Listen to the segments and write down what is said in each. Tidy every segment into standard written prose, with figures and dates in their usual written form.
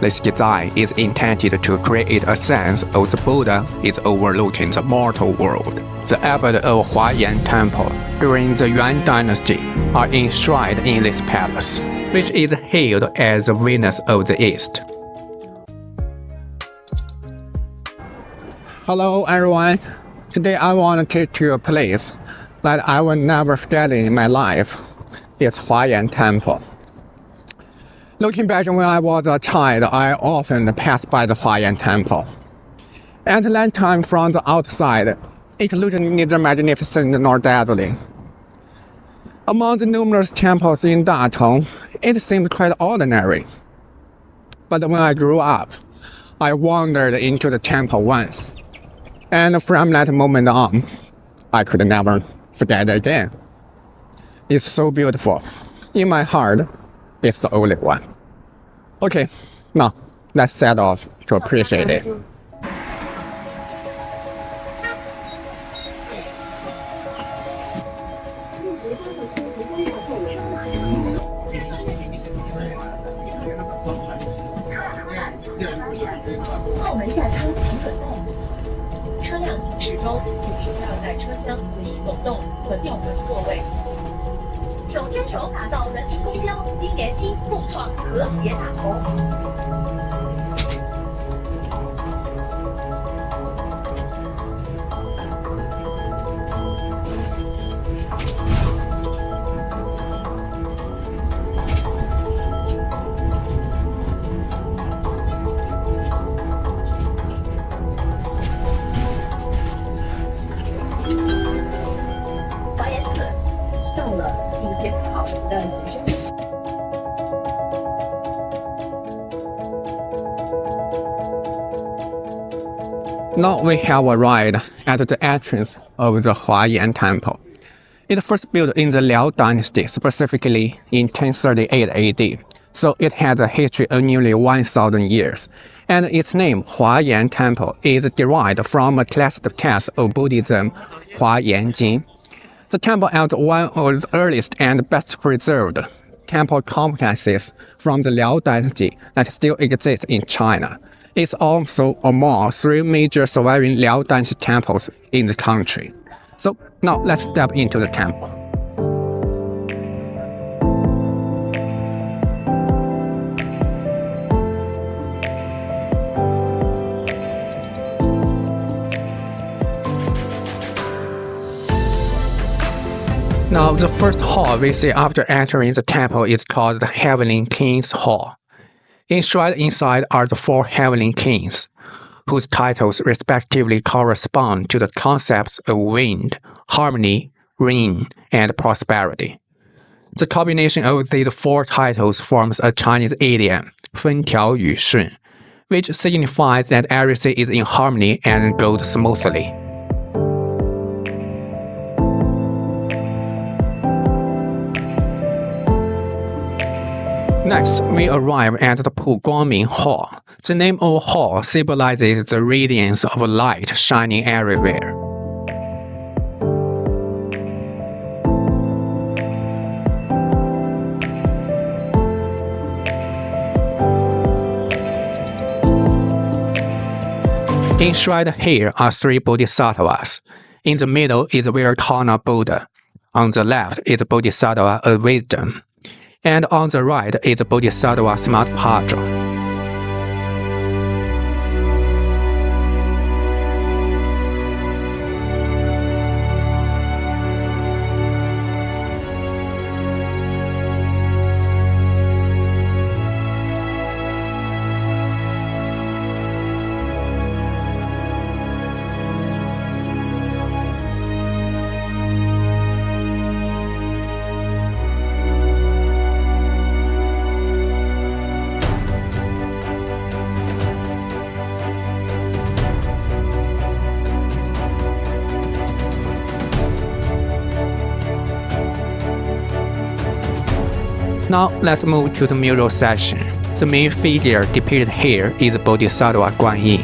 This design is intended to create a sense of the Buddha is overlooking the mortal world. The abbot of Huayan Temple during the Yuan dynasty are enshrined in this palace, which is hailed as the Venus of the East. Hello everyone, today I want to take you to a place that I will never forget in my life. It's Huayan Temple. Looking back when I was a child, I often passed by the Huayan Temple. At that time, from the outside, it looked neither magnificent nor dazzling. Among the numerous temples in Datong, it seemed quite ordinary. But when I grew up, I wandered into the temple once. And from that moment on, I could never forget it again. It's so beautiful. In my heart, it's the only one. Okay, now let's set off to appreciate it. Now we have arrived at the entrance of the Huayan Temple. It first built in the Liao dynasty, specifically in 1038 AD, so it has a history of nearly 1,000 years. And its name, Huayan Temple, is derived from a classic text of Buddhism, Huayan Jing. The temple is one of the earliest and best preserved temple complexes from the Liao dynasty that still exists in China. It's also among three major surviving Liao dynasty temples in the country. So now let's step into the temple. Now the first hall we see after entering the temple is called the Heavenly Kings Hall. Enshrined inside are the four heavenly kings, whose titles respectively correspond to the concepts of wind, harmony, rain, and prosperity. The combination of these four titles forms a Chinese idiom, 风调雨顺, which signifies that everything is in harmony and goes smoothly. Next, we arrive at the Pu Guangming Hall. The name of hall symbolizes the radiance of light shining everywhere. Enshrined here are three bodhisattvas. In the middle is Virkhana Buddha. On the left is Bodhisattva of Wisdom. And on the right is Bodhisattva Samatpaja. Now let's move to the mural section. The main figure depicted here is Bodhisattva Guanyin.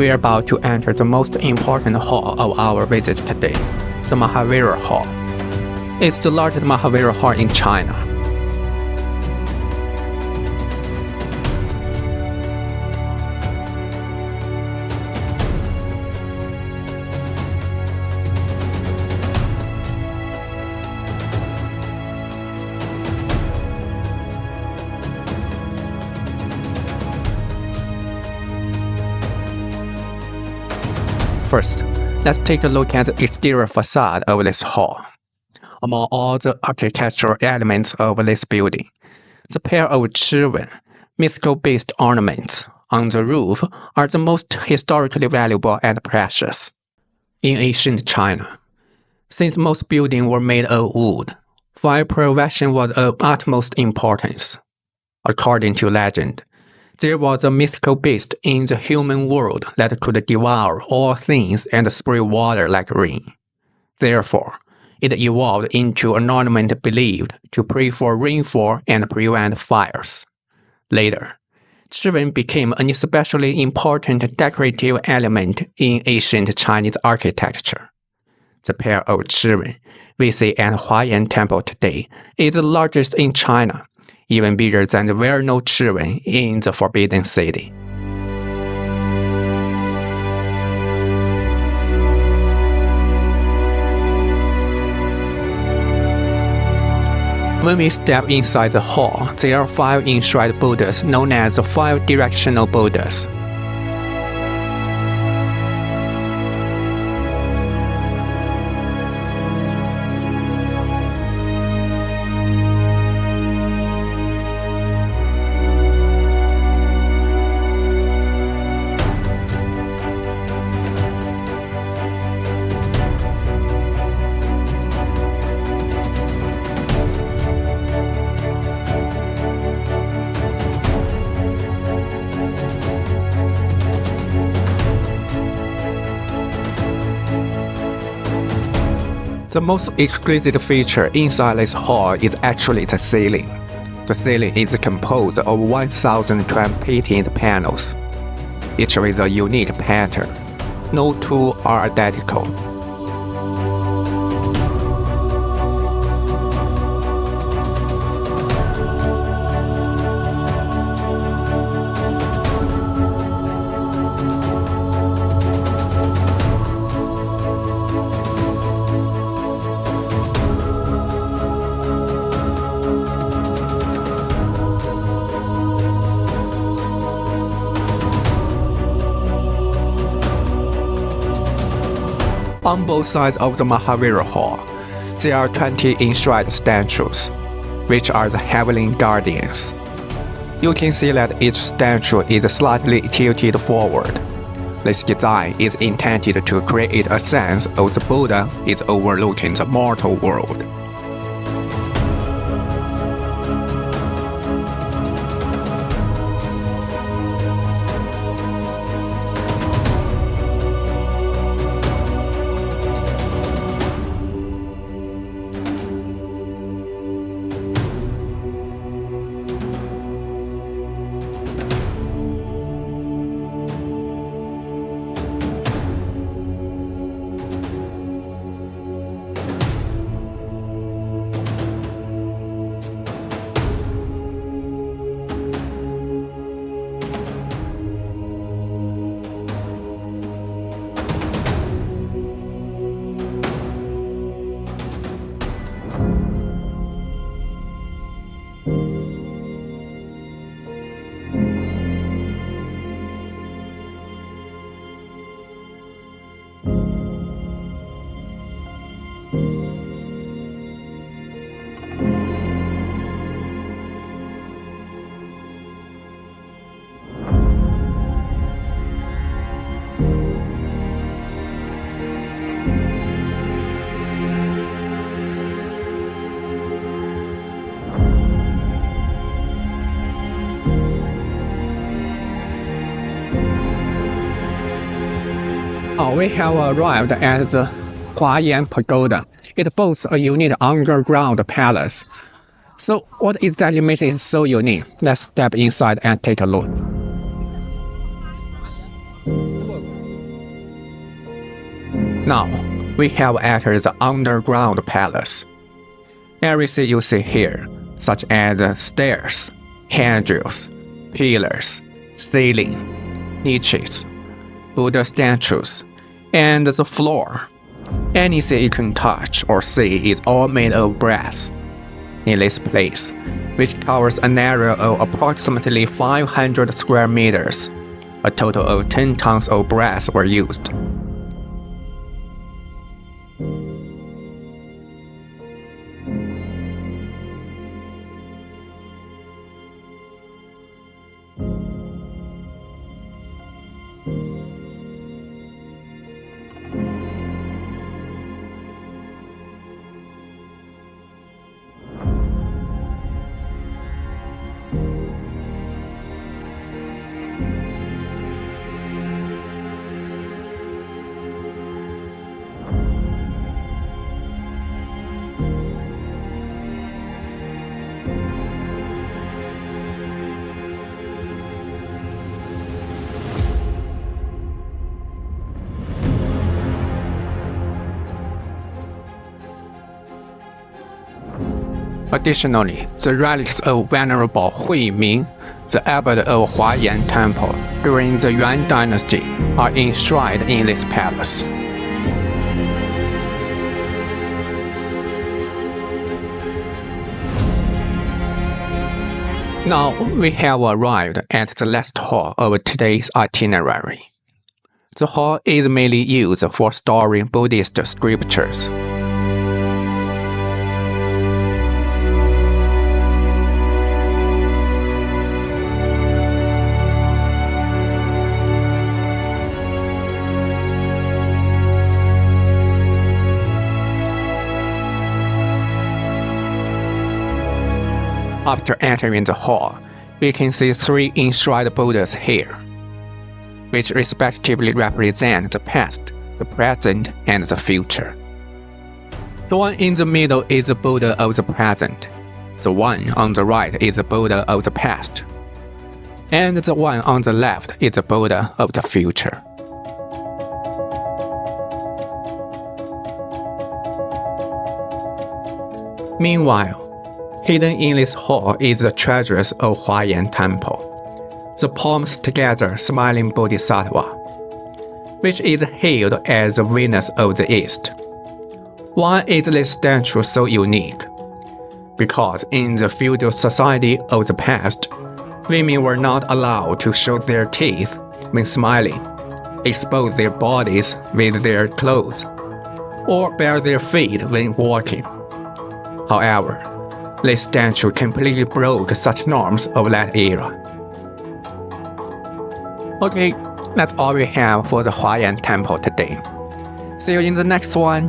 We are about to enter the most important hall of our visit today, the Mahavira Hall. It's the largest Mahavira Hall in China. First, let's take a look at the exterior facade of this hall. Among all the architectural elements of this building, the pair of children, mythical-based ornaments on the roof are the most historically valuable and precious. In ancient China, since most buildings were made of wood, fire prevention was of utmost importance. According to legend, there was a mythical beast in the human world that could devour all things and spray water like rain. Therefore, it evolved into an ornament believed to pray for rainfall and prevent fires. Later, children became an especially important decorative element in ancient Chinese architecture. The pair of children we see at Huayan Temple today is the largest in China, even bigger than the well-known children in the Forbidden City. When we step inside the hall, there are 5 enshrined Buddhas known as the 5 directional Buddhas. The most exquisite feature inside this hall is actually the ceiling. The ceiling is composed of 1,012 painted panels, each with a unique pattern. No two are identical. On both sides of the Mahavira Hall, there are 20 enshrined statues, which are the heavenly guardians. You can see that each statue is slightly tilted forward. This design is intended to create a sense of the Buddha is overlooking the mortal world. We have arrived at the Huayan Pagoda. It boasts a unique underground palace. So what exactly makes it so unique? Let's step inside and take a look. Now, we have entered the underground palace. Everything you see here, such as stairs, handrails, pillars, ceiling, niches, Buddha statues, and the floor, anything you can touch or see is all made of brass. In this place, which covers an area of approximately 500 square meters, a total of 10 tons of brass were used. Additionally, the relics of Venerable Huiming, the abbot of Huayan Temple during the Yuan dynasty, are enshrined in this palace. Now we have arrived at the last hall of today's itinerary. The hall is mainly used for storing Buddhist scriptures. After entering the hall, we can see 3 enshrined Buddhas here, which respectively represent the past, the present, and the future. The one in the middle is the Buddha of the present, the one on the right is the Buddha of the past, and the one on the left is the Buddha of the future. Meanwhile, hidden in this hall is the treasures of Huayan Temple, the palms together smiling Bodhisattva, which is hailed as the Venus of the East. Why is this statue so unique? Because in the feudal society of the past, women were not allowed to show their teeth when smiling, expose their bodies with their clothes, or bare their feet when walking. However, this statue completely broke such norms of that era. Okay, that's all we have for the Huayan Temple today. See you in the next one.